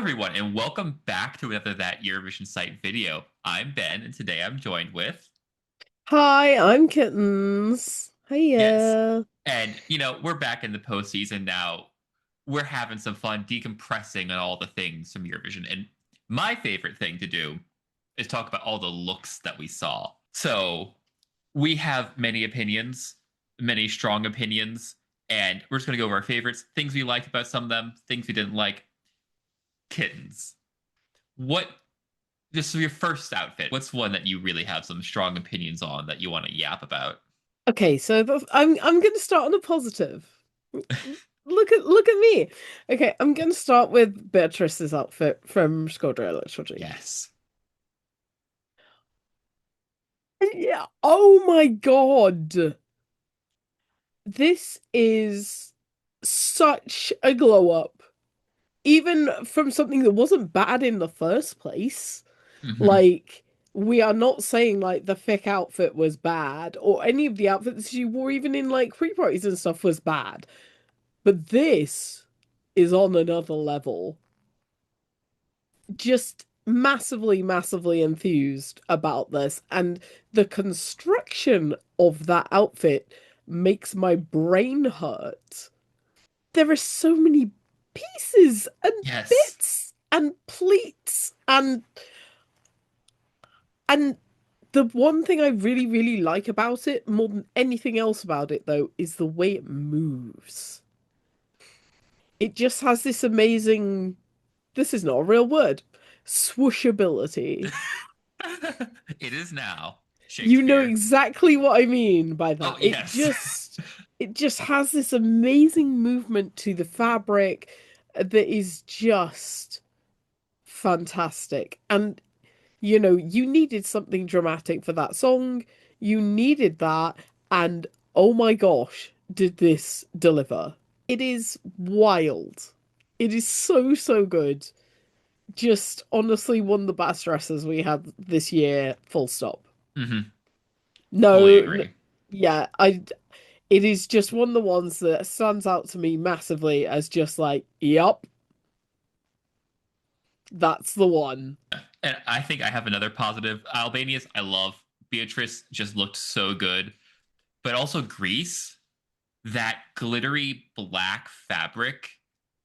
everyone, and welcome back to another That Eurovision Site video. I'm Ben, and today I'm joined with... Hi, I'm Kittens. Yes. Hiya. And, we're back in the postseason now. We're having some fun decompressing on all the things from Eurovision. And my favorite thing to do is talk about all the looks that we saw. So we have many opinions, many strong opinions, and we're just going to go over our favorites, things we liked about some of them, things we didn't like. Kittens. What This is your first outfit. What's one that you really have some strong opinions on that you want to yap about? Okay, so I'm going to start on a positive. Look at me. Okay, I'm going to start with Beatrice's outfit from Skodra Electric. Yes. Yeah. Oh my God. This is such a glow up, even from something that wasn't bad in the first place. Hmm. Like, we are not saying like the thick outfit was bad or any of the outfits she wore, even in like pre parties and stuff, was bad. But this is on another level. Just massively, massively enthused about this. And the construction of that outfit makes my brain hurt. There are so many pieces and Yes. bits and pleats and the one thing I really, really like about it, more than anything else about it, though, is the way it moves. It just has this amazing, this is not a real word, swooshability. It is now You know Shakespeare. exactly what I mean by Oh, that. yes. It just has this amazing movement to the fabric that is just fantastic. And you needed something dramatic for that song. You needed that. And oh my gosh, did this deliver? It is wild. It is so, so good. Just honestly one of the best dresses we had this year, full stop. Hmm. Fully No, agree. yeah, it is just one of the ones that stands out to me massively as just like, yup, that's the one. And I think I have another positive. Albania's, I love. Beatrice just looked so good. But also Greece, that glittery black fabric,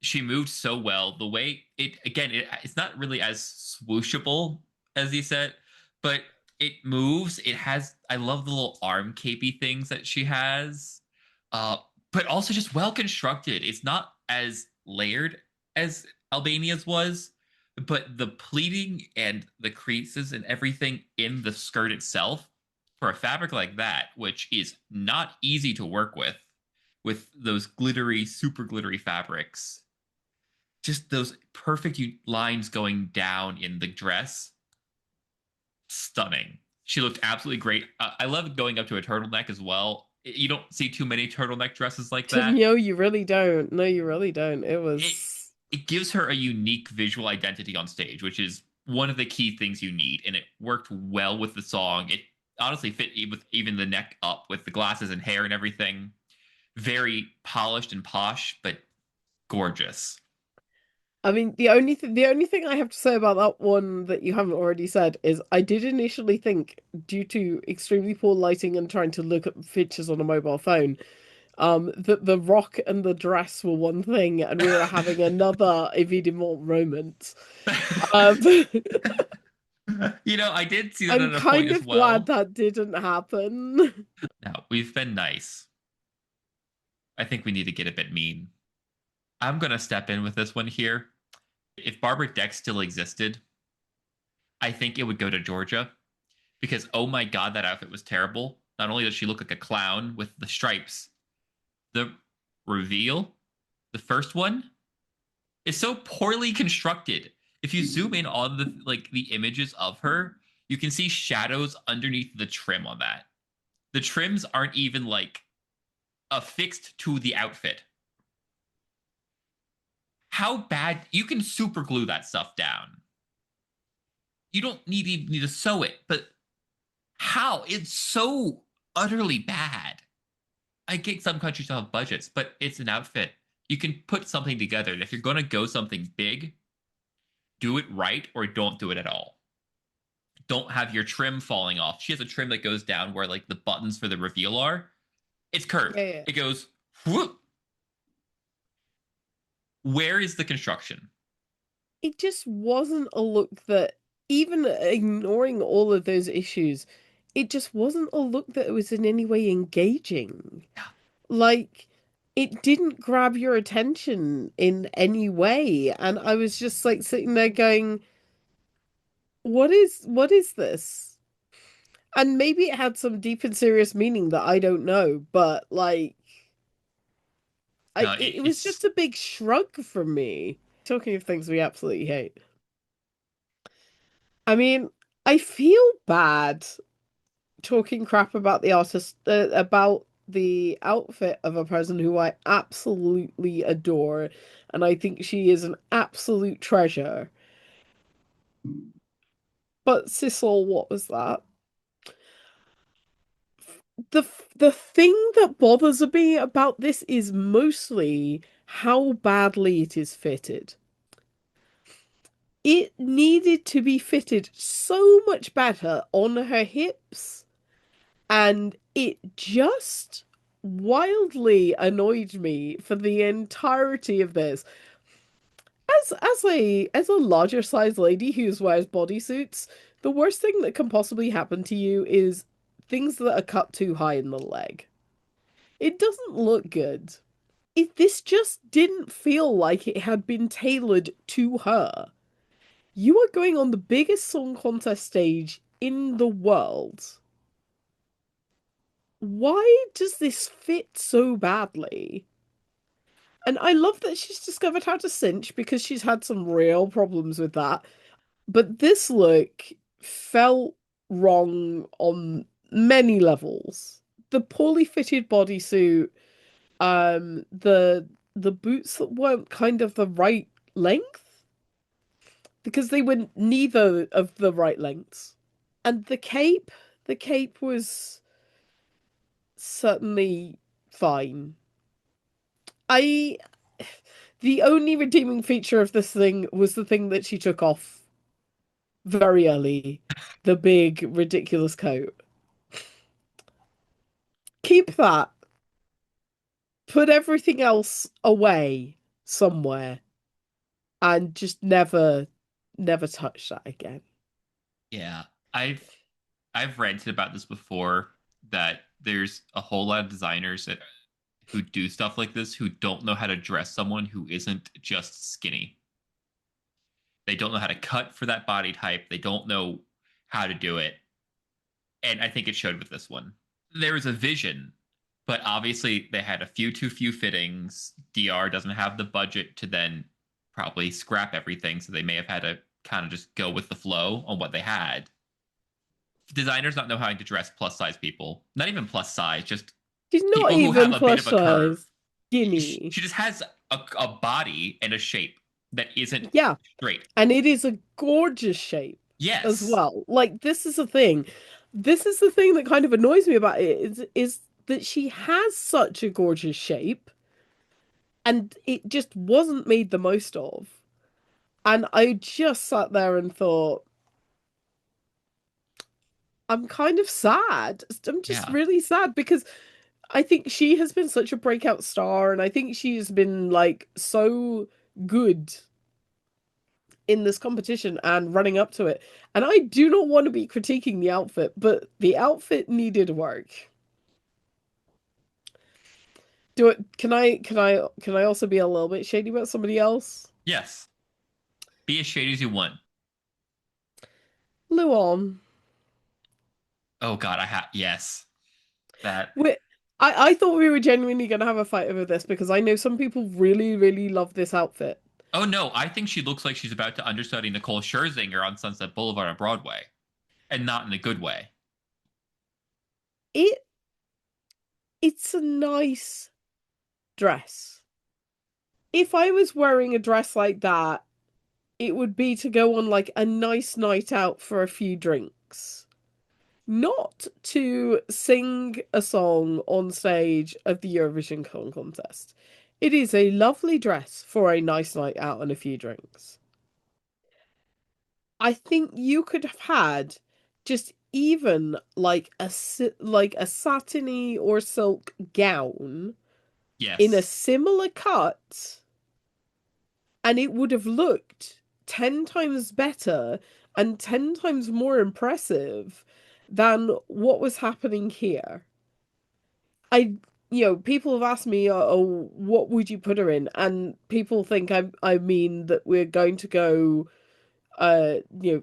she moved so well. The way it's not really as swooshable as you said, but it moves. It has, I love the little arm capey things that she has. Uh, but also just well constructed. It's not as layered as Albania's was, but the pleating and the creases and everything in the skirt itself for a fabric like that, which is not easy to work with those glittery, super glittery fabrics. Just those perfect lines going down in the dress. Stunning. She looked absolutely great. I love going up to a turtleneck as well. You don't see too many turtleneck dresses like that. No, you really don't. No, you really don't. It It was. it gives her a unique visual identity on stage, which is one of the key things you need, and it worked well with the song. It honestly fit with even the neck up with the glasses and hair and everything. Very polished and posh, but gorgeous. I mean, the only thing I have to say about that one that you haven't already said is I did initially think, due to extremely poor lighting and trying to look at pictures on a mobile phone, that the rock and the dress were one thing, and we were having another évidemment moment. Um, I did see that I'm at a point kind as of glad well. that didn't happen. Now, we've been nice. I think we need to get a bit mean. I'm going to step in with this one here. If Barbara Dex still existed, I think it would go to Georgia because, oh my God, that outfit was terrible. Not only does she look like a clown with the stripes, the reveal, the first one, is so poorly constructed. If you zoom in on the images of her, you can see shadows underneath the trim on that. The trims aren't even like affixed to the outfit. How bad you can super glue that stuff down. You don't even need to sew it, but how? It's so utterly bad. I get some countries don't have budgets, but it's an outfit. You can put something together. And if you're going to go something big, do it right or don't do it at all. Don't have your trim falling off. She has a trim that goes down where like the buttons for the reveal are. It's curved. Yeah, yeah. It goes whoop. Where is the construction? It just wasn't a look that, even ignoring all of those issues, it just wasn't a look that was in any way engaging. Yeah. Like, it didn't grab your attention in any way. And I was just like sitting there going, what is this? And maybe it had some deep and serious meaning that I don't know, but like No, it was it's just a big shrug from me. Talking of things we absolutely hate. I mean, I feel bad talking crap about the artist, about the outfit of a person who I absolutely adore, and I think she is an absolute treasure. But Sissel, what was that? The thing that bothers me about this is mostly how badly it is fitted. It needed to be fitted so much better on her hips, and it just wildly annoyed me for the entirety of this. As a larger sized lady who wears bodysuits, the worst thing that can possibly happen to you is things that are cut too high in the leg. It doesn't look good. This just didn't feel like it had been tailored to her. You are going on the biggest song contest stage in the world. Why does this fit so badly? And I love that she's discovered how to cinch because she's had some real problems with that. But this look felt wrong on many levels. The poorly fitted bodysuit, the boots that weren't kind of the right length because they were neither of the right lengths. And the cape was certainly fine. I The only redeeming feature of this thing was the thing that she took off very early, the big ridiculous coat. Keep that. Put everything else away somewhere and just never touch that again. yeah. I've ranted about this before that there's a whole lot of designers that who do stuff like this who don't know how to dress someone who isn't just skinny. They don't know how to cut for that body type. They don't know how to do it. And I think it showed with this one. There was a vision, but obviously they had a few too few fittings. DR doesn't have the budget to then probably scrap everything, so they may have had to kind of just go with the flow on what they had. Designers not know how to dress plus size people, not even plus size, just She's not people who have even a bit of plus a curve. size. Skinny. She just has a body and a shape that isn't Yeah. straight. And it is a gorgeous shape as Yes. well. Like, this is the thing. This is the thing that kind of annoys me about it is that she has such a gorgeous shape and it just wasn't made the most of. And I just sat there and thought, I'm kind of sad. I'm just Yeah. really sad because I think she has been such a breakout star and I think she's been like so good in this competition and running up to it. And I do not want to be critiquing the outfit, but the outfit needed work. Do it. Can I also be a little bit shady about somebody else? Yes. Be as shady as you want. Luon. Oh God, I have yes. That. We I thought we were genuinely gonna have a fight over this because I know some people really, really love this outfit. Oh no, I think she looks like she's about to understudy Nicole Scherzinger on Sunset Boulevard on Broadway, and not in a good way. It it's a nice dress. If I was wearing a dress like that, it would be to go on like a nice night out for a few drinks, not to sing a song on stage of the Eurovision Song Contest. It is a lovely dress for a nice night out and a few drinks. I think you could have had just even like like a satiny or silk gown in a Yes. similar cut, and it would have looked 10 times better and 10 times more impressive than what was happening here. I, people have asked me, oh, what would you put her in? And people think I mean that we're going to go,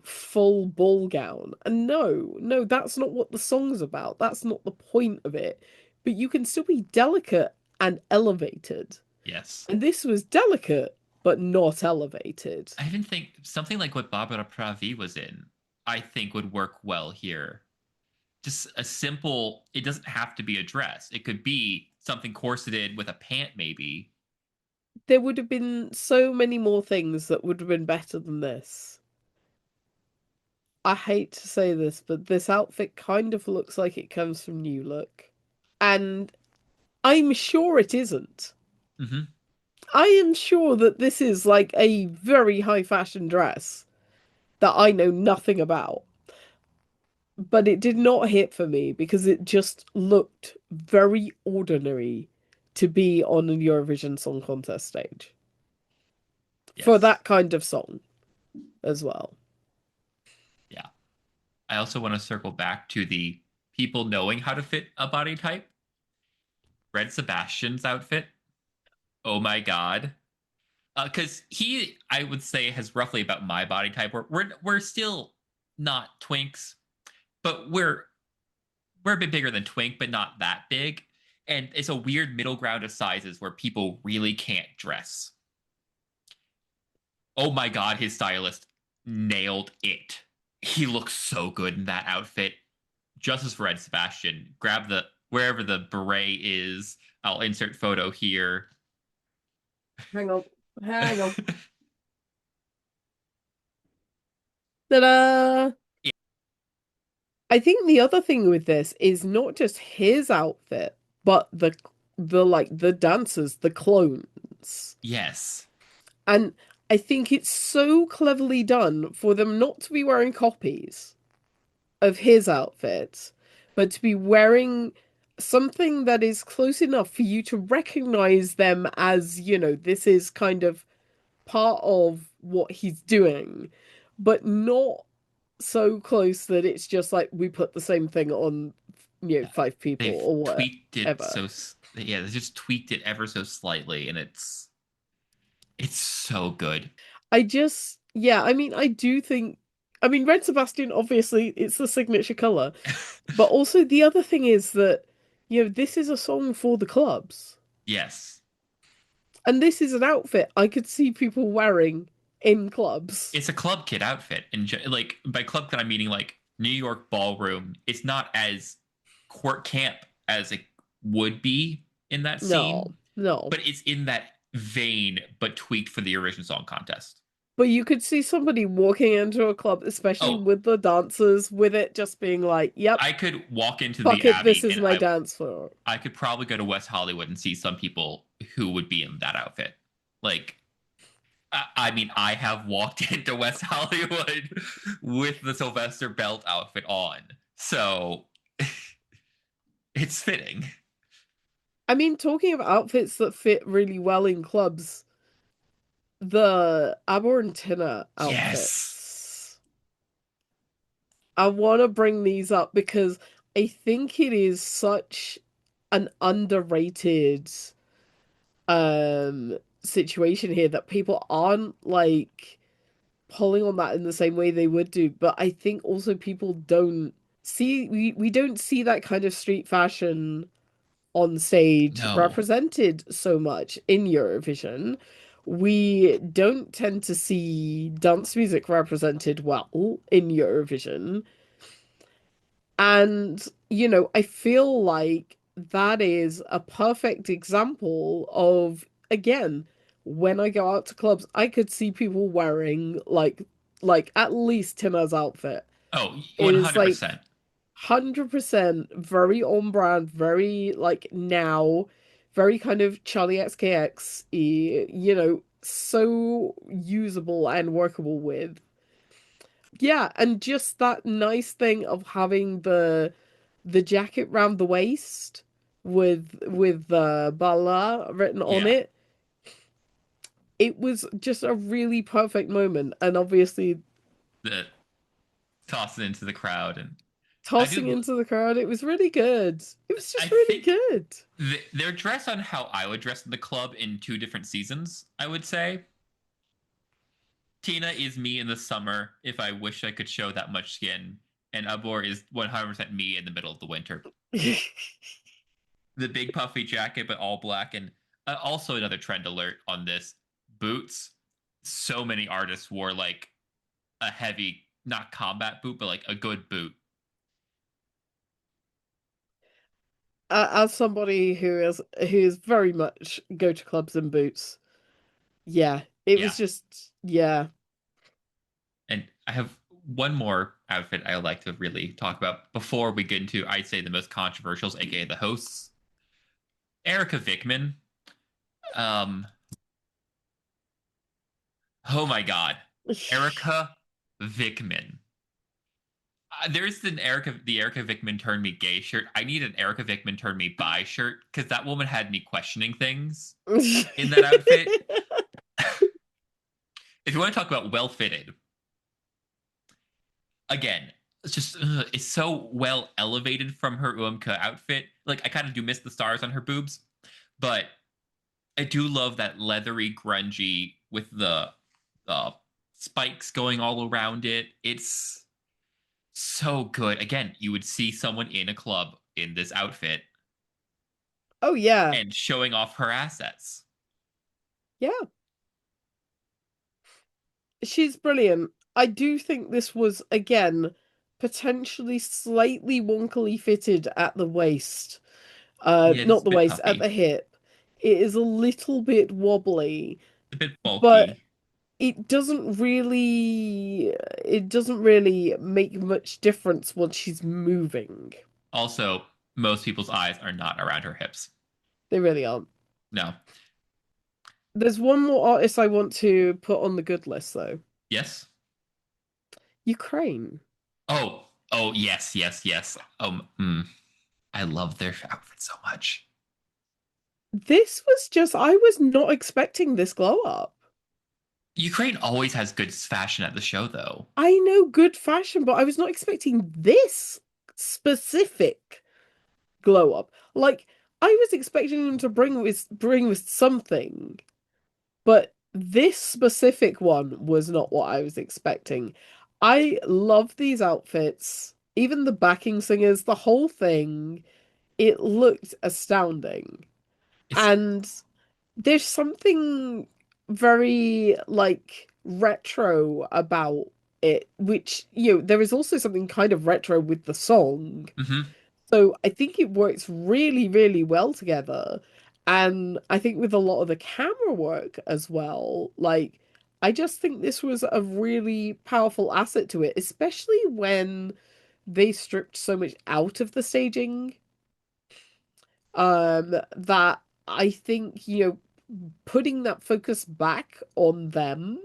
full ball gown. And no, no, that's not what the song's about. That's not the point of it. But you can still be delicate and elevated. Yes. And this was delicate, but not elevated. I even think something like what Barbara Pravi was in, I think would work well here. Just a simple, it doesn't have to be a dress. It could be something corseted with a pant, maybe. There would have been so many more things that would have been better than this. I hate to say this, but this outfit kind of looks like it comes from New Look. And I'm sure it isn't. Hmm. I am sure that this is like a very high fashion dress that I know nothing about. But it did not hit for me because it just looked very ordinary to be on a Eurovision Song Contest stage for Yes. that kind of song as well. Yeah. I also want to circle back to the people knowing how to fit a body type. Red Sebastian's outfit. Oh my God. Because he, I would say, has roughly about my body type. We're still not twinks, but we're a bit bigger than twink, but not that big. And it's a weird middle ground of sizes where people really can't dress. Oh my God, his stylist nailed it. He looks so good in that outfit. Just as for Red Sebastian, grab the wherever the beret is. I'll insert photo here. Hang on. Hang on. Ta-da! Yeah, I think the other thing with this is not just his outfit, but the dancers, the clones. yes. And I think it's so cleverly done for them not to be wearing copies of his outfit, but to be wearing something that is close enough for you to recognize them as, this is kind of part of what he's doing, but not so close that it's just like we put the same thing on, Yeah. five people They've or tweaked it whatever. so yeah, they just tweaked it ever so slightly and it's so good. Yeah, I mean, I do think, I mean, Red Sebastian, obviously, it's the signature color, but also the other thing is that, this is a song for the clubs. Yes. And this is an outfit I could see people wearing in clubs. It's a club kid outfit and like by club kid I'm meaning like New York ballroom. It's not as court camp as it would be in that No, scene, no. but it's in that vein but tweaked for the Eurovision Song Contest. But you could see somebody walking into a club, especially Oh, with the dancers, with it just being like, yep, I could walk into the fuck it, this Abbey is and my I dance floor. I could probably go to West Hollywood and see some people who would be in that outfit. Like, I mean, I have walked into West Hollywood with the Sylvester Belt outfit on, so it's fitting. I mean, talking of outfits that fit really well in clubs, the Aber and Tina Yes. outfits. I want to bring these up because I think it is such an underrated situation here that people aren't like pulling on that in the same way they would do. But I think also people don't we don't see that kind of street fashion on stage No. represented so much in Eurovision. We don't tend to see dance music represented well in Eurovision. And, I feel like that is a perfect example of, again, when I go out to clubs, I could see people wearing like at least Tina's outfit. Oh, It is like 100%. 100% very on brand, very like now, very kind of Charlie XKX, so usable and workable with. Yeah, and just that nice thing of having the jacket round the waist with Bala written on Yeah, it. It was just a really perfect moment, and obviously the toss it into the crowd, and I tossing do. into the crowd, it was really good. It was I just really think good. they're dressed on how I would dress in the club in two different seasons. I would say Tina is me in the summer if I wish I could show that much skin, and Abor is 100% me in the middle of the winter. The big puffy jacket, but all black, and also another trend alert on this: boots. So many artists wore like a heavy, not combat boot, but like a good boot. As somebody who is very much go to clubs in boots, yeah, it Yeah, was just yeah. and I have one more outfit I would like to really talk about before we get into, I'd say, the most controversials, aka the hosts. Erica Vickman. Um, oh my God, Erica Vickman. There's the Erica Vickman turn me gay shirt. I need an Erica Vickman turn me bi shirt because that woman had me questioning things in that outfit. If you want to talk about well fitted, again, it's so well elevated from her Uomka outfit. Like I kind of do miss the stars on her boobs, but I do love that leathery grungy with the uh, spikes going all around it. It's so good. Again, you would see someone in a club in this outfit Oh yeah. and showing off her assets. Yeah. She's brilliant. I do think this was again potentially slightly wonkily fitted at the waist. Yeah, it's Not a the bit waist, at puffy, the hip. It is a little bit wobbly, a bit but bulky. it doesn't really make much difference once she's moving. Also, most people's eyes are not around her hips. They really aren't. No. There's one more artist I want to put on the good list though. Yes. Ukraine. Oh, oh, yes, yes, yes. I love their outfit so much. This was just I was not expecting this glow up. Ukraine always has good fashion at the show, though. I know good fashion, but I was not expecting this specific glow up. Like I was expecting them to bring with something, but this specific one was not what I was expecting. I love these outfits, even the backing singers, the whole thing. It looked astounding. It's And there's something very like retro about it, which, there is also something kind of retro with the song. mhm. So I think it works really, really well together. And I think with a lot of the camera work as well, like, I just think this was a really powerful asset to it, especially when they stripped so much out of the staging. That I think, putting that focus back on them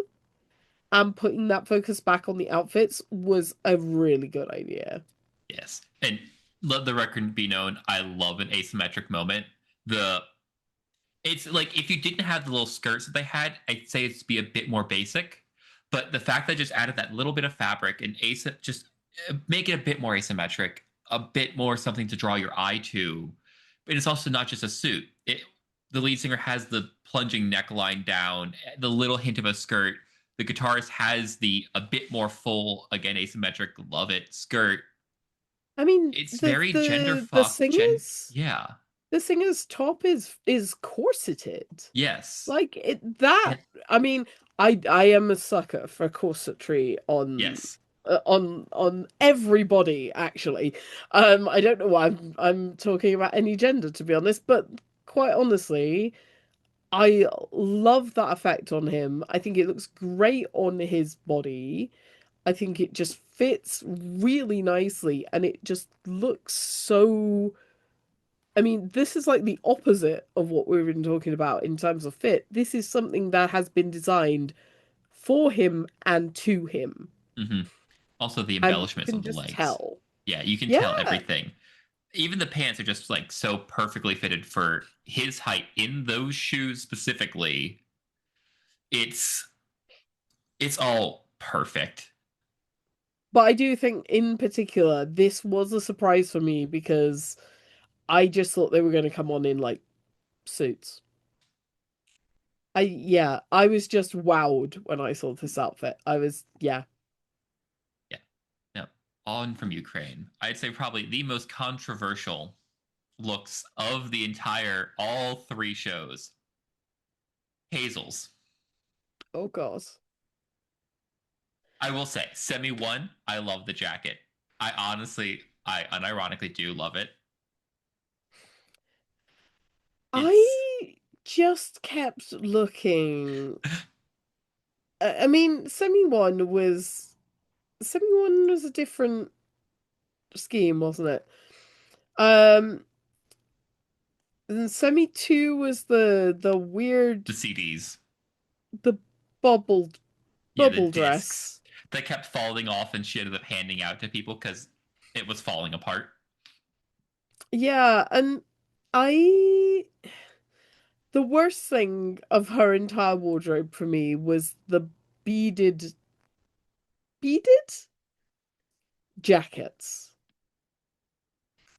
and putting that focus back on the outfits was a really good idea. Yes. And let the record be known, I love an asymmetric moment. The It's like if you didn't have the little skirts that they had, I'd say it's be a bit more basic. But the fact that I just added that little bit of fabric and just make it a bit more asymmetric, a bit more something to draw your eye to. But it's also not just a suit. The lead singer has the plunging neckline down, the little hint of a skirt. The guitarist has the a bit more full, again asymmetric, love it skirt. I mean, It's the very gender the the fucked. singers Yeah. the singer's top is corseted. Yes. Like it that And I mean, I am a sucker for corsetry yes. on everybody actually. I don't know why I'm talking about any gender to be honest, but quite honestly, I love that effect on him. I think it looks great on his body. I think it just fits really nicely and it just looks so. I mean, this is like the opposite of what we've been talking about in terms of fit. This is something that has been designed for him and to him. Hmm. Also, the and you embellishments can on the just legs. tell. Yeah, you can tell Yeah, everything. Even the pants are just like so perfectly fitted for his height in those shoes specifically. It's it's all perfect. but I do think in particular this was a surprise for me because I just thought they were going to come on in like suits. I was just wowed when I saw this outfit. I was, yeah. Yeah. No. On from Ukraine. I'd say probably the most controversial looks of the entire all three shows. Hazel's. Oh God. I will say, Semi one, I love the jacket. I unironically do love it. It's I just kept looking. I mean, Semi One was a different scheme, wasn't it? Um, and Semi Two was the weird the CDs. the bubble Yeah, the dress. discs that kept falling off and she ended up handing out to people because it was falling apart. Yeah, and I the worst thing of her entire wardrobe for me was the beaded beaded jackets.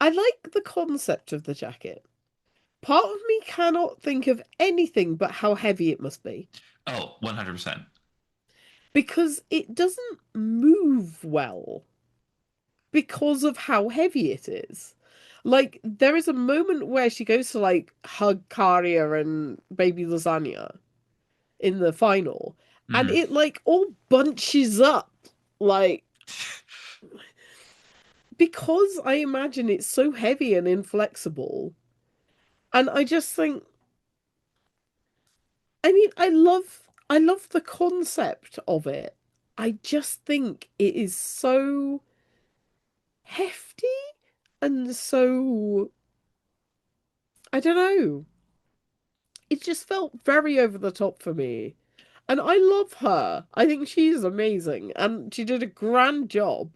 I like the concept of the jacket. Part of me cannot think of anything but how heavy it must be Oh, 100%. because it doesn't move well because of how heavy it is. Like there is a moment where she goes to like hug Karia and baby lasagna in the final, and Mm-hmm. it like all bunches up like because I imagine it's so heavy and inflexible. And I just think, I mean, I love the concept of it. I just think it is so hefty and so, I don't know. It just felt very over the top for me. And I love her. I think she's amazing and she did a grand job.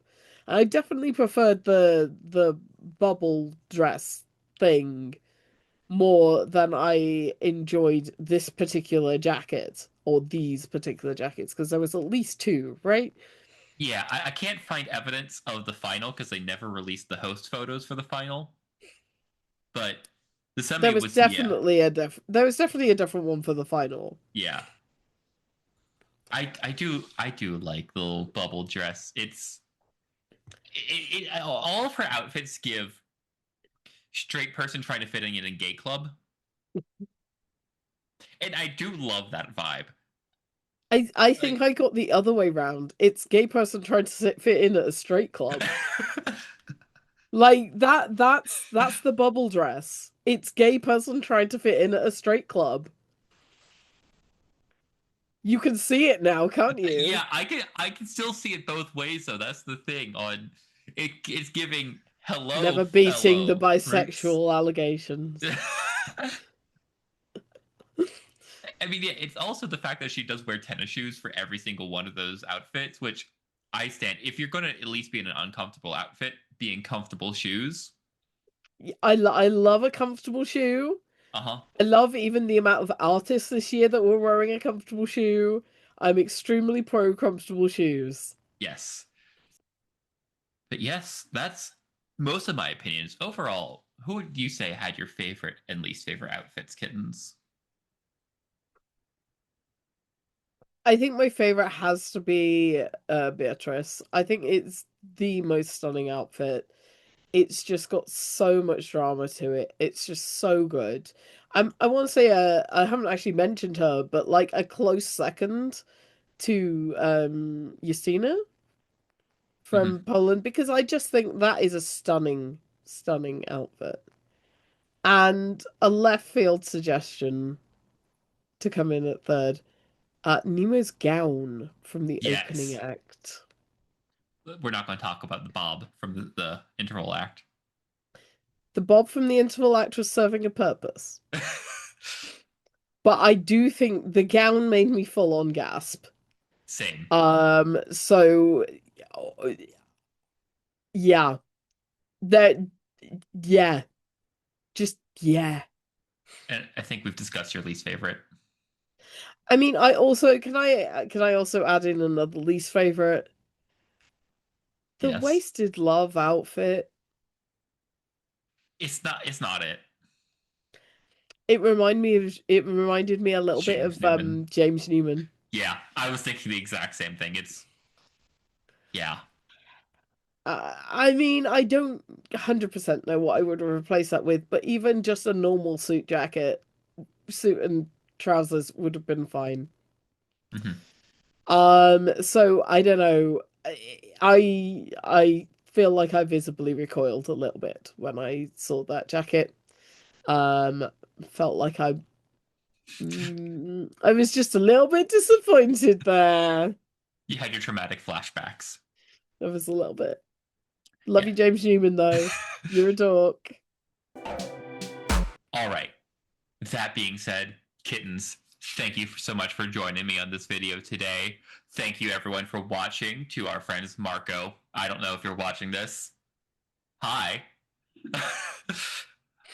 I definitely preferred the bubble dress thing more than I enjoyed this particular jacket or these particular jackets because there was at least two, right? Yeah, I can't find evidence of the final because they never released the host photos for the final. But the semi was, yeah, There was definitely a different one for the final. yeah. I do like the little bubble dress. All of her outfits give straight person trying to fit in a gay club, and I do love that vibe. I think Like, I got the other way round. It's gay person trying to fit in at a straight club. Like that's the bubble dress. It's gay person trying to fit in at a straight club. You can see it now, can't you? yeah, I can still see it both ways though. That's the thing. It's giving hello Never beating the fellow prince. bisexual allegations. I mean, yeah, it's also the fact that she does wear tennis shoes for every single one of those outfits, which I stand. If you're going to at least be in an uncomfortable outfit, be in comfortable shoes. I love a comfortable shoe. Uh huh. I love even the amount of artists this year that were wearing a comfortable shoe. I'm extremely pro comfortable shoes. Yes. But yes, that's most of my opinions. Overall, who would you say had your favorite and least favorite outfits, kittens? I think my favorite has to be Beatrice. I think it's the most stunning outfit. It's just got so much drama to it. It's just so good. I want to say I haven't actually mentioned her, but like a close second to Justina Hmm. from Poland because I just think that is a stunning outfit. And a left field suggestion to come in at third. Nemo's gown from the opening Yes. act. We're not going to talk about the Bob from the interval act. The bob from the interval act was serving a purpose. But I do think the gown made me full on gasp. Same. So Oh, yeah, that, yeah, just, yeah. And I think we've discussed your least favorite. I mean, I also can I also add in another least favorite? The Yes. wasted love outfit. It's not it. It reminded me a little bit James of Newman. James Newman. Yeah, I was thinking the exact same thing. Yeah. I mean, I don't 100% know what I would replace that with, but even just a normal suit and trousers would have been fine. Hmm. So I don't know. I feel like I visibly recoiled a little bit when I saw that jacket. Um, felt like I was just a little bit disappointed there. You had your traumatic flashbacks. I was a little bit. Love Yeah. you, James Newman, though. You're a dork. All right. That being said, kittens, thank you so much for joining me on this video today. Thank you everyone for watching. To our friends Marco, I don't know if you're watching this. Hi.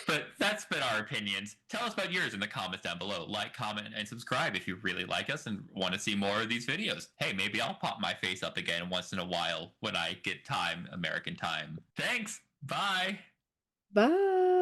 But that's been our opinions. Tell us about yours in the comments down below. Like, comment, and subscribe if you really like us and want to see more of these videos. Hey, maybe I'll pop my face up again once in a while when I get time, American time. Thanks. Bye. Bye.